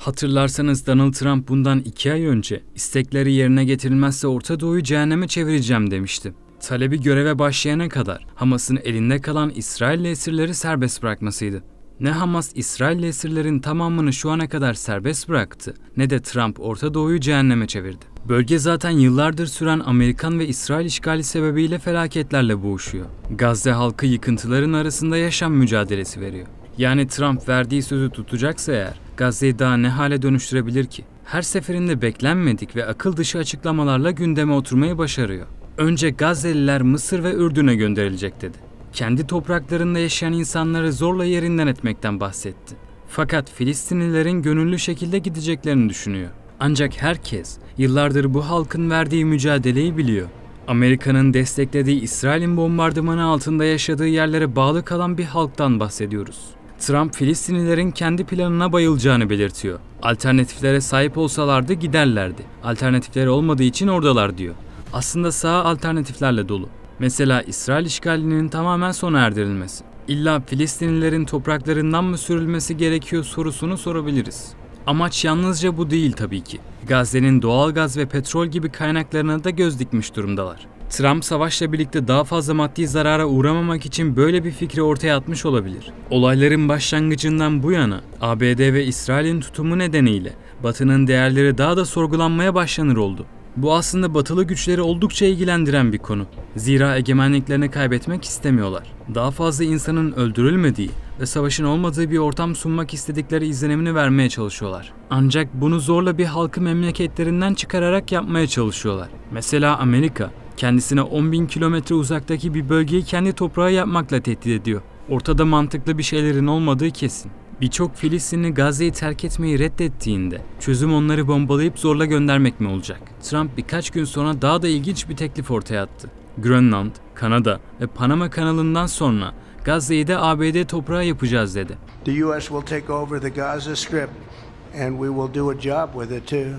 Hatırlarsanız Donald Trump bundan 2 ay önce istekleri yerine getirilmezse Orta Doğu'yu cehenneme çevireceğim demişti. Talebi göreve başlayana kadar Hamas'ın elinde kalan İsrailli esirleri serbest bırakmasıydı. Ne Hamas İsrailli esirlerin tamamını şu ana kadar serbest bıraktı, ne de Trump Orta Doğu'yu cehenneme çevirdi. Bölge zaten yıllardır süren Amerikan ve İsrail işgali sebebiyle felaketlerle boğuşuyor. Gazze halkı yıkıntıların arasında yaşam mücadelesi veriyor. Yani Trump verdiği sözü tutacaksa eğer, Gazze'yi daha ne hale dönüştürebilir ki? Her seferinde beklenmedik ve akıl dışı açıklamalarla gündeme oturmayı başarıyor. Önce Gazze'liler Mısır ve Ürdün'e gönderilecek dedi. Kendi topraklarında yaşayan insanları zorla yerinden etmekten bahsetti. Fakat Filistinlilerin gönüllü şekilde gideceklerini düşünüyor. Ancak herkes yıllardır bu halkın verdiği mücadeleyi biliyor. Amerika'nın desteklediği İsrail'in bombardımanı altında yaşadığı yerlere bağlı kalan bir halktan bahsediyoruz. Trump, Filistinlilerin kendi planına bayılacağını belirtiyor. Alternatiflere sahip olsalardı giderlerdi. Alternatifleri olmadığı için oradalar diyor. Aslında saha alternatiflerle dolu. Mesela İsrail işgalinin tamamen sona erdirilmesi. İlla Filistinlilerin topraklarından mı sürülmesi gerekiyor sorusunu sorabiliriz. Amaç yalnızca bu değil tabii ki. Gazze'nin doğal gaz ve petrol gibi kaynaklarına da göz dikmiş durumdalar. Trump savaşla birlikte daha fazla maddi zarara uğramamak için böyle bir fikri ortaya atmış olabilir. Olayların başlangıcından bu yana ABD ve İsrail'in tutumu nedeniyle Batı'nın değerleri daha da sorgulanmaya başlanır oldu. Bu aslında batılı güçleri oldukça ilgilendiren bir konu. Zira egemenliklerini kaybetmek istemiyorlar. Daha fazla insanın öldürülmediği ve savaşın olmadığı bir ortam sunmak istedikleri izlenimini vermeye çalışıyorlar. Ancak bunu zorla bir halkı memleketlerinden çıkararak yapmaya çalışıyorlar. Mesela Amerika, kendisine 10.000 kilometre uzaktaki bir bölgeyi kendi toprağı yapmakla tehdit ediyor. Ortada mantıklı bir şeylerin olmadığı kesin. Birçok Filistinli Gazze'yi terk etmeyi reddettiğinde çözüm onları bombalayıp zorla göndermek mi olacak? Trump birkaç gün sonra daha da ilginç bir teklif ortaya attı. Grönland, Kanada ve Panama kanalından sonra Gazze'yi de ABD toprağı yapacağız dedi. The US will take over the Gaza Strip and we will do a job with it too.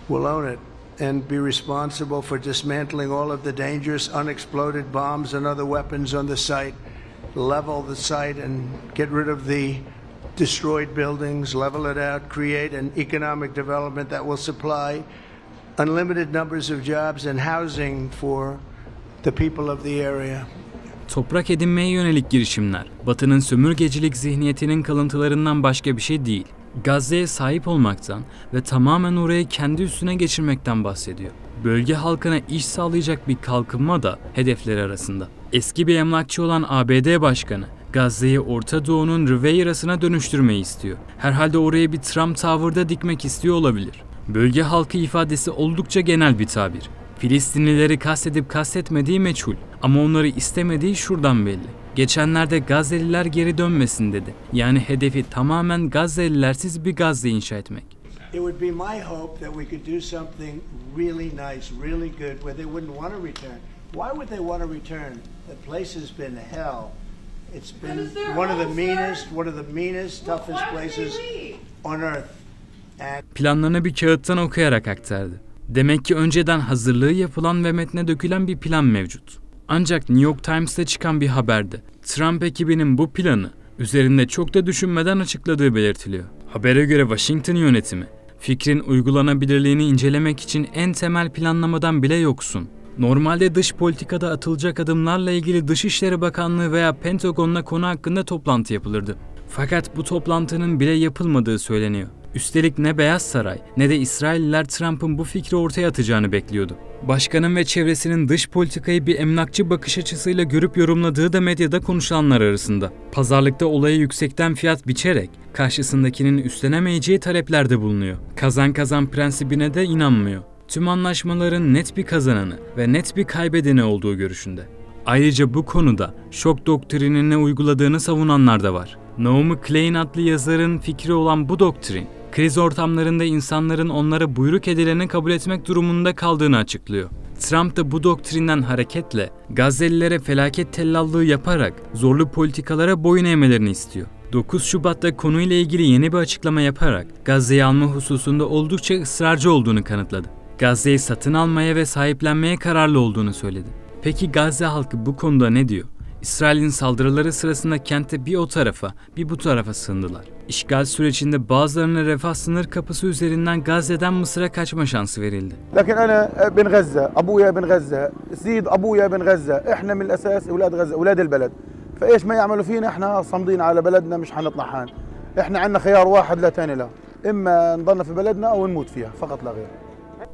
We'll own it and be responsible for dismantling all of the dangerous unexploded bombs and other weapons on the site, level the site and get rid of the destroyed buildings, level it out, create an economic development that will supply unlimited numbers of jobs and housing for the people of the area. Toprak edinmeye yönelik girişimler, Batı'nın sömürgecilik zihniyetinin kalıntılarından başka bir şey değil. Gazze'ye sahip olmaktan ve tamamen orayı kendi üstüne geçirmekten bahsediyor. Bölge halkına iş sağlayacak bir kalkınma da hedefleri arasında. Eski bir emlakçı olan ABD Başkanı, Gazze'yi Orta Doğu'nun Riviera'sına dönüştürmeyi istiyor. Herhalde oraya bir Trump Tower'da dikmek istiyor olabilir. Bölge halkı ifadesi oldukça genel bir tabir. Filistinlileri kastedip kastetmediği meçhul ama onları istemediği şuradan belli. Geçenlerde Gazze'liler geri dönmesin dedi. Yani hedefi tamamen Gazze'lilersiz bir Gazze inşa etmek. It would be my hope that we could do something really nice, really good where they wouldn't want to return. Why would they want to return? The place has been hell. It's been one of the meanest, toughest places on earth. Planlarını bir kağıttan okuyarak aktardı. Demek ki önceden hazırlığı yapılan ve metne dökülen bir plan mevcut. Ancak New York Times'ta çıkan bir haberde Trump ekibinin bu planı üzerinde çok da düşünmeden açıkladığı belirtiliyor. Habere göre Washington yönetimi, fikrin uygulanabilirliğini incelemek için en temel planlamadan bile yoksun. Normalde dış politikada atılacak adımlarla ilgili Dışişleri Bakanlığı veya Pentagon'la konu hakkında toplantı yapılırdı. Fakat bu toplantının bile yapılmadığı söyleniyor. Üstelik ne Beyaz Saray ne de İsrailliler Trump'ın bu fikri ortaya atacağını bekliyordu. Başkanın ve çevresinin dış politikayı bir emlakçı bakış açısıyla görüp yorumladığı da medyada konuşulanlar arasında. Pazarlıkta olaya yüksekten fiyat biçerek karşısındakinin üstlenemeyeceği taleplerde bulunuyor. Kazan kazan prensibine de inanmıyor. Tüm anlaşmaların net bir kazananı ve net bir kaybedeni olduğu görüşünde. Ayrıca bu konuda şok doktrinini uyguladığını savunanlar da var. Naomi Klein adlı yazarın fikri olan bu doktrin, kriz ortamlarında insanların onlara buyruk edileni kabul etmek durumunda kaldığını açıklıyor. Trump da bu doktrinden hareketle Gazze'lilere felaket tellallığı yaparak zorlu politikalara boyun eğmelerini istiyor. 9 Şubat'ta konuyla ilgili yeni bir açıklama yaparak Gazze'yi alma hususunda oldukça ısrarcı olduğunu kanıtladı. Gazze'yi satın almaya ve sahiplenmeye kararlı olduğunu söyledi. Peki Gazze halkı bu konuda ne diyor? İsrail'in saldırıları sırasında kentte bir o tarafa, bir bu tarafa sığındılar. İşgal sürecinde bazılarına refah sınır kapısı üzerinden Gazze'den Mısır'a kaçma şansı verildi. Lakin ana bin Gazze, abuya bin Gazze, Zid abuya bin Gazze, ihna min al-asas اولاد Gazze, اولاد البلد. فايش ما يعملوا فينا احنا صامدين على بلدنا مش حنطلع هان. احنا عندنا خيار واحد لا ثاني له. اما نضلنا في بلدنا او نموت فيها فقط لا غير.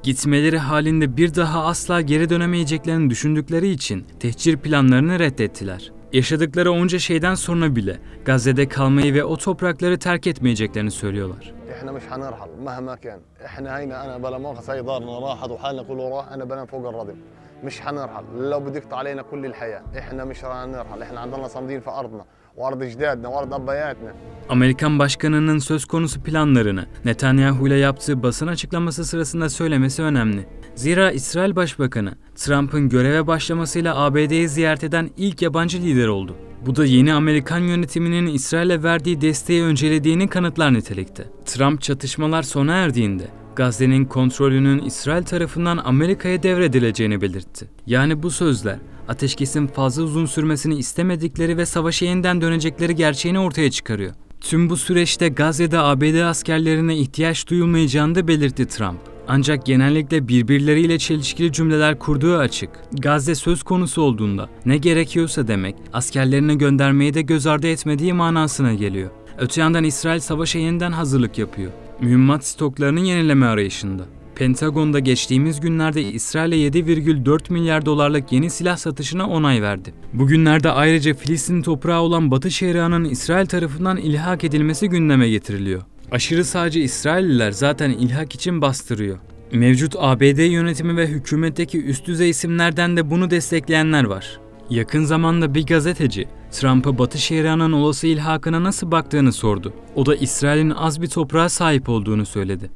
Gitmeleri halinde bir daha asla geri dönemeyeceklerini düşündükleri için tehcir planlarını reddettiler. Yaşadıkları onca şeyden sonra bile Gazze'de kalmayı ve o toprakları terk etmeyeceklerini söylüyorlar. احنا مش حنرحل مهما كان احنا هينا انا بلا مؤاخذه هي دارنا راحت وحالنا كله راح انا بنام فوق الردم مش حنرحل لو بدك علينا كل الحياه احنا مش حنرحل احنا عندنا صامدين في ارضنا وارض اجدادنا وارض ابياتنا. Amerikan başkanının söz konusu planlarını Netanyahu ile yaptığı basın açıklaması sırasında söylemesi önemli. Zira İsrail Başbakanı Trump'ın göreve başlamasıyla ABD'yi ziyaret eden ilk yabancı lider oldu. Bu da yeni Amerikan yönetiminin İsrail'e verdiği desteği öncelediğini kanıtlar nitelikte. Trump çatışmalar sona erdiğinde Gazze'nin kontrolünün İsrail tarafından Amerika'ya devredileceğini belirtti. Yani bu sözler ateşkesin fazla uzun sürmesini istemedikleri ve savaşa yeniden dönecekleri gerçeğini ortaya çıkarıyor. Tüm bu süreçte Gazze'de ABD askerlerine ihtiyaç duyulmayacağını da belirtti Trump. Ancak genellikle birbirleriyle çelişkili cümleler kurduğu açık. Gazze söz konusu olduğunda ne gerekiyorsa demek, askerlerini göndermeyi de göz ardı etmediği manasına geliyor. Öte yandan İsrail savaşa yeniden hazırlık yapıyor. Mühimmat stoklarının yenileme arayışında. Pentagon'da geçtiğimiz günlerde İsrail'e 7,4 milyar dolarlık yeni silah satışına onay verdi. Bugünlerde ayrıca Filistin toprağı olan Batı Şeria'nın İsrail tarafından ilhak edilmesi gündeme getiriliyor. Aşırı sağcı İsrailliler zaten ilhak için bastırıyor. Mevcut ABD yönetimi ve hükümetteki üst düzey isimlerden de bunu destekleyenler var. Yakın zamanda bir gazeteci Trump'a Batı Şeria'nın olası ilhakına nasıl baktığını sordu. O da İsrail'in az bir toprağa sahip olduğunu söyledi.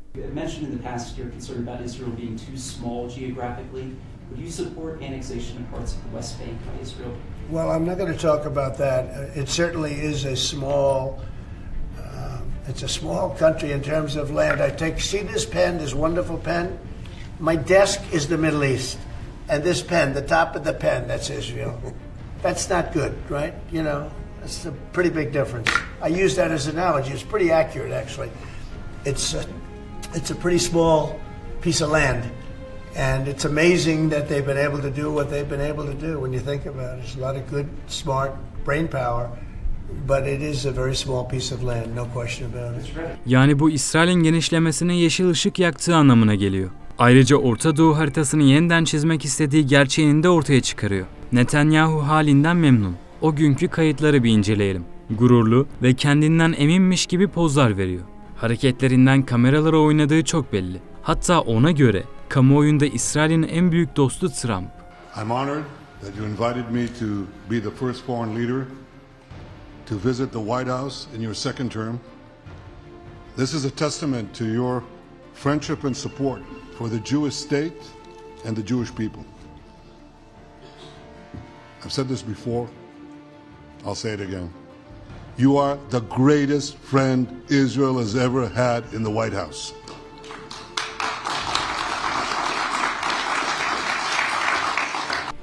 Well, I'm not going to talk about that. It certainly is a small. It's a small country in terms of land. See this pen, this wonderful pen? My desk is the Middle East. And this pen, the top of the pen, that's Israel. That's not good, right? You know, that's a pretty big difference. I use that as an analogy. It's pretty accurate, actually. It's a pretty small piece of land. And it's amazing that they've been able to do what they've been able to do when you think about it. There's a lot of good, smart brain power. But it is a very small piece of land, no question about it. Yani bu İsrail'in genişlemesine yeşil ışık yaktığı anlamına geliyor. Ayrıca Orta Doğu haritasını yeniden çizmek istediği gerçeğini de ortaya çıkarıyor. Netanyahu halinden memnun. O günkü kayıtları bir inceleyelim. Gururlu ve kendinden eminmiş gibi pozlar veriyor. Hareketlerinden kameralara oynadığı çok belli. Hatta ona göre kamuoyunda İsrail'in en büyük dostu Trump. I'm honored that you invited me to be the first foreign leader to visit the White House in your second term. This is a testament to your friendship and support for the Jewish state and the Jewish people. I've said this before, I'll say it again. You are the greatest friend Israel has ever had in the White House.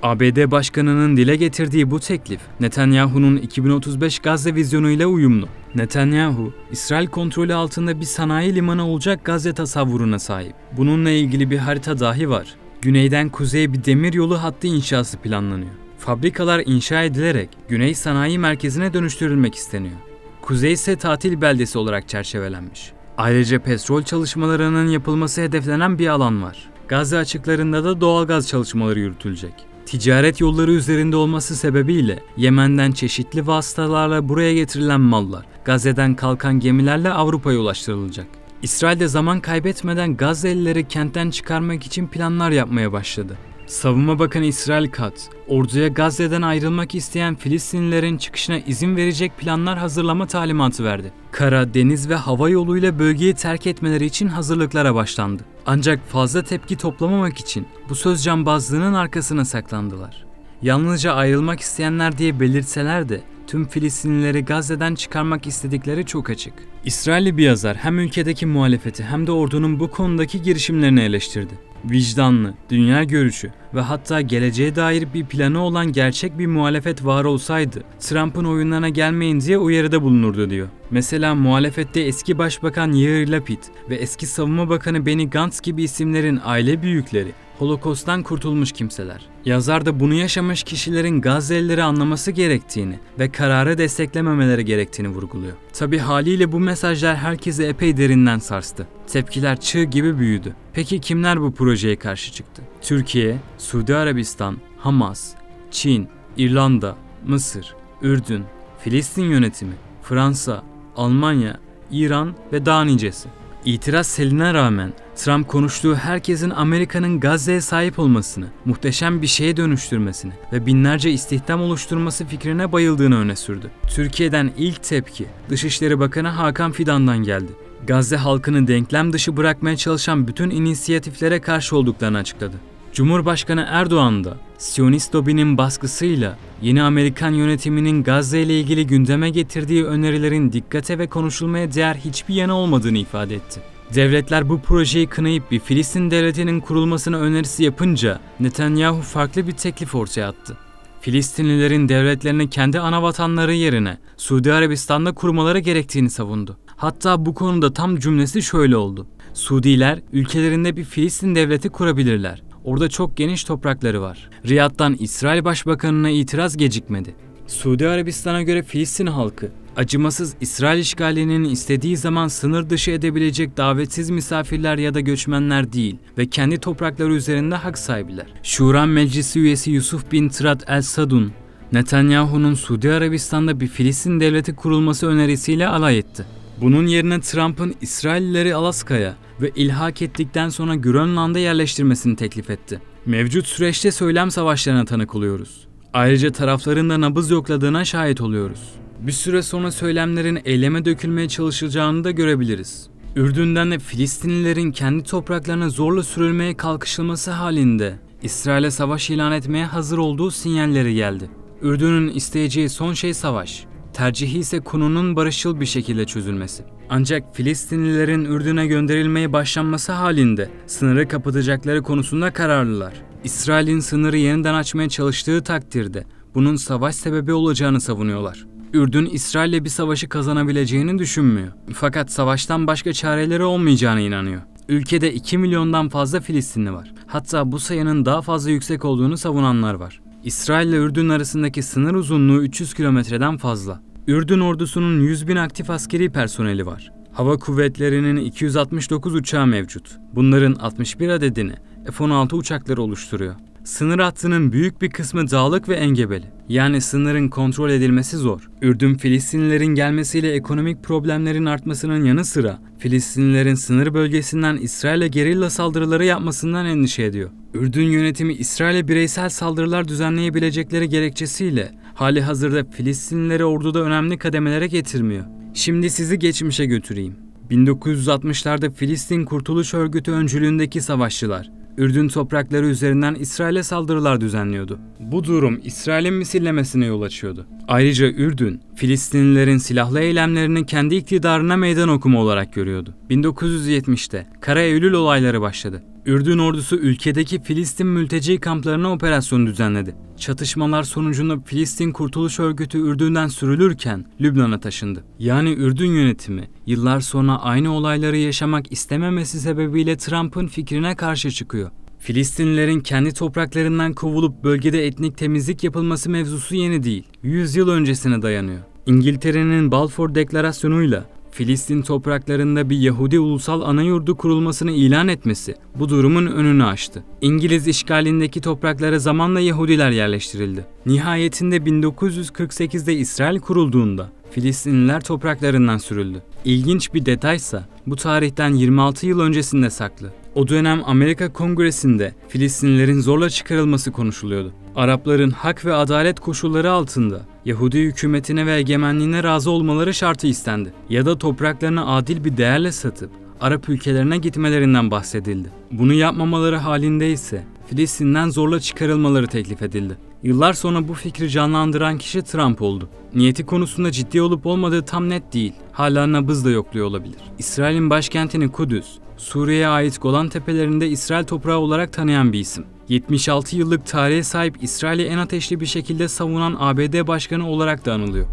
ABD Başkanı'nın dile getirdiği bu teklif, Netanyahu'nun 2035 Gazze vizyonuyla uyumlu. Netanyahu, İsrail kontrolü altında bir sanayi limanı olacak Gazze tasavvuruna sahip. Bununla ilgili bir harita dahi var. Güneyden kuzeye bir demir yolu hattı inşası planlanıyor. Fabrikalar inşa edilerek Güney Sanayi Merkezi'ne dönüştürülmek isteniyor. Kuzey ise tatil beldesi olarak çerçevelenmiş. Ayrıca petrol çalışmalarının yapılması hedeflenen bir alan var. Gazze açıklarında da doğalgaz çalışmaları yürütülecek. Ticaret yolları üzerinde olması sebebiyle Yemen'den çeşitli vasıtalarla buraya getirilen mallar Gazze'den kalkan gemilerle Avrupa'ya ulaştırılacak. İsrail de zaman kaybetmeden Gazze'lileri kentten çıkarmak için planlar yapmaya başladı. Savunma Bakanı İsrail Katz, orduya Gazze'den ayrılmak isteyen Filistinlilerin çıkışına izin verecek planlar hazırlama talimatı verdi. Kara, deniz ve hava yoluyla bölgeyi terk etmeleri için hazırlıklara başlandı. Ancak fazla tepki toplamamak için bu söz cambazlığının arkasına saklandılar. Yalnızca ayrılmak isteyenler diye belirtseler de tüm Filistinlileri Gazze'den çıkarmak istedikleri çok açık. İsrailli bir yazar hem ülkedeki muhalefeti hem de ordunun bu konudaki girişimlerini eleştirdi. Vicdanlı, dünya görüşü ve hatta geleceğe dair bir planı olan gerçek bir muhalefet var olsaydı Trump'ın oyunlarına gelmeyin diye uyarıda bulunurdu diyor. Mesela muhalefette eski Başbakan Yair Lapid ve eski Savunma Bakanı Benny Gantz gibi isimlerin aile büyükleri Holocaust'tan kurtulmuş kimseler. Yazar da bunu yaşamış kişilerin Gazze'lileri anlaması gerektiğini ve kararı desteklememeleri gerektiğini vurguluyor. Tabi haliyle bu mesajlar herkesi epey derinden sarstı. Tepkiler çığ gibi büyüdü. Peki kimler bu projeye karşı çıktı? Türkiye, Suudi Arabistan, Hamas, Çin, İrlanda, Mısır, Ürdün, Filistin yönetimi, Fransa, Almanya, İran ve daha nicesi. İtiraz seline rağmen Trump konuştuğu herkesin Amerika'nın Gazze'ye sahip olmasını, muhteşem bir şeye dönüştürmesini ve binlerce istihdam oluşturması fikrine bayıldığını öne sürdü. Türkiye'den ilk tepki Dışişleri Bakanı Hakan Fidan'dan geldi. Gazze halkını denklem dışı bırakmaya çalışan bütün inisiyatiflere karşı olduklarını açıkladı. Cumhurbaşkanı Erdoğan da Siyonist lobinin baskısıyla yeni Amerikan yönetiminin Gazze ile ilgili gündeme getirdiği önerilerin dikkate ve konuşulmaya değer hiçbir yanı olmadığını ifade etti. Devletler bu projeyi kınayıp bir Filistin devletinin kurulmasına önerisi yapınca Netanyahu farklı bir teklif ortaya attı. Filistinlilerin devletlerini kendi anavatanları yerine Suudi Arabistan'da kurmaları gerektiğini savundu. Hatta bu konuda tam cümlesi şöyle oldu: Suudiler ülkelerinde bir Filistin devleti kurabilirler. Orada çok geniş toprakları var. Riyad'dan İsrail Başbakanı'na itiraz gecikmedi. Suudi Arabistan'a göre Filistin halkı, acımasız İsrail işgalinin istediği zaman sınır dışı edebilecek davetsiz misafirler ya da göçmenler değil ve kendi toprakları üzerinde hak sahibiler. Şura Meclisi üyesi Yusuf bin Trat el-Sadun, Netanyahu'nun Suudi Arabistan'da bir Filistin devleti kurulması önerisiyle alay etti. Bunun yerine Trump'ın İsraillileri Alaska'ya ve ilhak ettikten sonra Grönland'a yerleştirmesini teklif etti. Mevcut süreçte söylem savaşlarına tanık oluyoruz. Ayrıca tarafların da nabız yokladığına şahit oluyoruz. Bir süre sonra söylemlerin eyleme dökülmeye çalışılacağını da görebiliriz. Ürdün'den de Filistinlilerin kendi topraklarına zorla sürülmeye kalkışılması halinde İsrail'e savaş ilan etmeye hazır olduğu sinyalleri geldi. Ürdün'ün isteyeceği son şey savaş. Tercihi ise konunun barışçıl bir şekilde çözülmesi. Ancak Filistinlilerin Ürdün'e gönderilmeye başlanması halinde sınırı kapatacakları konusunda kararlılar. İsrail'in sınırı yeniden açmaya çalıştığı takdirde bunun savaş sebebi olacağını savunuyorlar. Ürdün, İsrail'le bir savaşı kazanabileceğini düşünmüyor. Fakat savaştan başka çareleri olmayacağına inanıyor. Ülkede 2 milyondan fazla Filistinli var. Hatta bu sayının daha fazla yüksek olduğunu savunanlar var. İsrail ile Ürdün arasındaki sınır uzunluğu 300 kilometreden fazla. Ürdün ordusunun 100.000 aktif askeri personeli var. Hava kuvvetlerinin 269 uçağı mevcut. Bunların 61 adedini F-16 uçakları oluşturuyor. Sınır hattının büyük bir kısmı dağlık ve engebeli. Yani sınırın kontrol edilmesi zor. Ürdün, Filistinlilerin gelmesiyle ekonomik problemlerin artmasının yanı sıra Filistinlilerin sınır bölgesinden İsrail'e gerilla saldırıları yapmasından endişe ediyor. Ürdün yönetimi İsrail'e bireysel saldırılar düzenleyebilecekleri gerekçesiyle hali hazırda Filistinlileri orduda önemli kademelere getirmiyor. Şimdi sizi geçmişe götüreyim. 1960'larda Filistin Kurtuluş Örgütü öncülüğündeki savaşçılar Ürdün toprakları üzerinden İsrail'e saldırılar düzenliyordu. Bu durum İsrail'in misillemesine yol açıyordu. Ayrıca Ürdün, Filistinlilerin silahlı eylemlerini kendi iktidarına meydan okuma olarak görüyordu. 1970'te Kara Eylül olayları başladı. Ürdün ordusu ülkedeki Filistin mülteci kamplarına operasyon düzenledi. Çatışmalar sonucunda Filistin Kurtuluş Örgütü Ürdün'den sürülürken Lübnan'a taşındı. Yani Ürdün yönetimi yıllar sonra aynı olayları yaşamak istememesi sebebiyle Trump'ın fikrine karşı çıkıyor. Filistinlilerin kendi topraklarından kovulup bölgede etnik temizlik yapılması mevzusu yeni değil. 100 yıl öncesine dayanıyor. İngiltere'nin Balfour Deklarasyonu'yla Filistin topraklarında bir Yahudi ulusal anayurdu kurulmasını ilan etmesi bu durumun önünü açtı. İngiliz işgalindeki topraklara zamanla Yahudiler yerleştirildi. Nihayetinde 1948'de İsrail kurulduğunda Filistinliler topraklarından sürüldü. İlginç bir detaysa bu tarihten 26 yıl öncesinde saklı. O dönem Amerika Kongresi'nde Filistinlilerin zorla çıkarılması konuşuluyordu. Arapların hak ve adalet koşulları altında Yahudi hükümetine ve egemenliğine razı olmaları şartı istendi. Ya da topraklarını adil bir değerle satıp Arap ülkelerine gitmelerinden bahsedildi. Bunu yapmamaları halinde ise Filistin'den zorla çıkarılmaları teklif edildi. Yıllar sonra bu fikri canlandıran kişi Trump oldu. Niyeti konusunda ciddi olup olmadığı tam net değil. Hala nabız da yokluyor olabilir. İsrail'in başkentini Kudüs, Suriye'ye ait Golan Tepelerinde İsrail toprağı olarak tanıyan bir isim. 76 yıllık tarihe sahip İsrail'i en ateşli bir şekilde savunan ABD Başkanı olarak da anılıyor.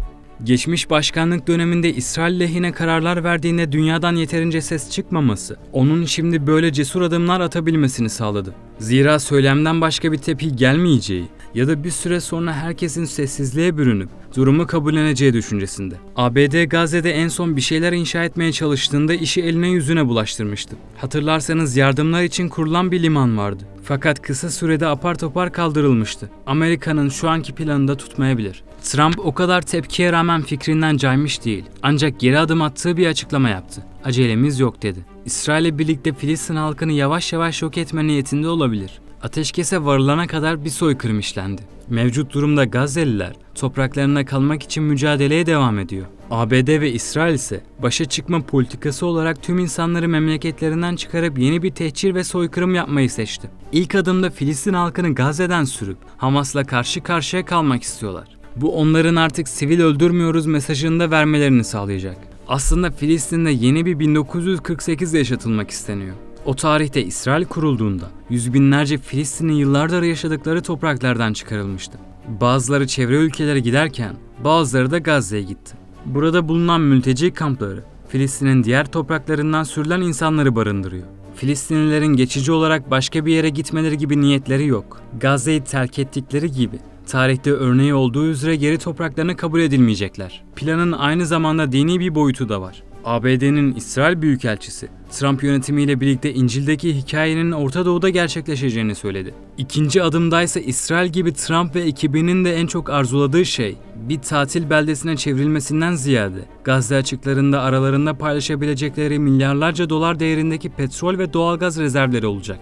Geçmiş başkanlık döneminde İsrail lehine kararlar verdiğinde dünyadan yeterince ses çıkmaması, onun şimdi böyle cesur adımlar atabilmesini sağladı. Zira söylemden başka bir tepki gelmeyeceği ya da bir süre sonra herkesin sessizliğe bürünüp durumu kabulleneceği düşüncesinde. ABD Gazze'de en son bir şeyler inşa etmeye çalıştığında işi eline yüzüne bulaştırmıştı. Hatırlarsanız yardımlar için kurulan bir liman vardı. Fakat kısa sürede apar topar kaldırılmıştı. Amerika'nın şu anki planını da tutmayabilir. Trump o kadar tepkiye rağmen fikrinden caymış değil. Ancak geri adım attığı bir açıklama yaptı. Acelemiz yok dedi. İsrail'le birlikte Filistin halkını yavaş yavaş yok etme niyetinde olabilir. Ateşkese varılana kadar bir soykırım işlendi. Mevcut durumda Gazze'liler topraklarında kalmak için mücadeleye devam ediyor. ABD ve İsrail ise başa çıkma politikası olarak tüm insanları memleketlerinden çıkarıp yeni bir tehcir ve soykırım yapmayı seçti. İlk adımda Filistin halkını Gazze'den sürüp Hamas'la karşı karşıya kalmak istiyorlar. Bu onların artık sivil öldürmüyoruz mesajını da vermelerini sağlayacak. Aslında Filistin'de yeni bir 1948 yaşatılmak isteniyor. O tarihte İsrail kurulduğunda yüz binlerce Filistinli yıllardır yaşadıkları topraklardan çıkarılmıştı. Bazıları çevre ülkelere giderken bazıları da Gazze'ye gitti. Burada bulunan mülteci kampları Filistin'in diğer topraklarından sürülen insanları barındırıyor. Filistinlilerin geçici olarak başka bir yere gitmeleri gibi niyetleri yok. Gazze'yi terk ettikleri gibi tarihte örneği olduğu üzere geri topraklarına kabul edilmeyecekler. Planın aynı zamanda dini bir boyutu da var. ABD'nin İsrail Büyükelçisi, Trump yönetimiyle birlikte İncil'deki hikayenin Orta Doğu'da gerçekleşeceğini söyledi. İkinci adımdaysa İsrail gibi Trump ve ekibinin de en çok arzuladığı şey, bir tatil beldesine çevrilmesinden ziyade, Gazze açıklarında aralarında paylaşabilecekleri milyarlarca dolar değerindeki petrol ve doğalgaz rezervleri olacak.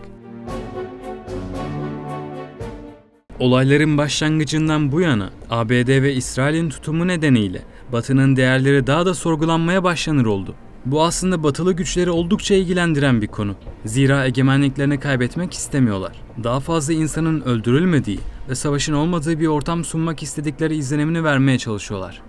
Olayların başlangıcından bu yana ABD ve İsrail'in tutumu nedeniyle Batı'nın değerleri daha da sorgulanmaya başlanır oldu. Bu aslında Batılı güçleri oldukça ilgilendiren bir konu. Zira egemenliklerini kaybetmek istemiyorlar. Daha fazla insanın öldürülmediği ve savaşın olmadığı bir ortam sunmak istedikleri izlenimini vermeye çalışıyorlar.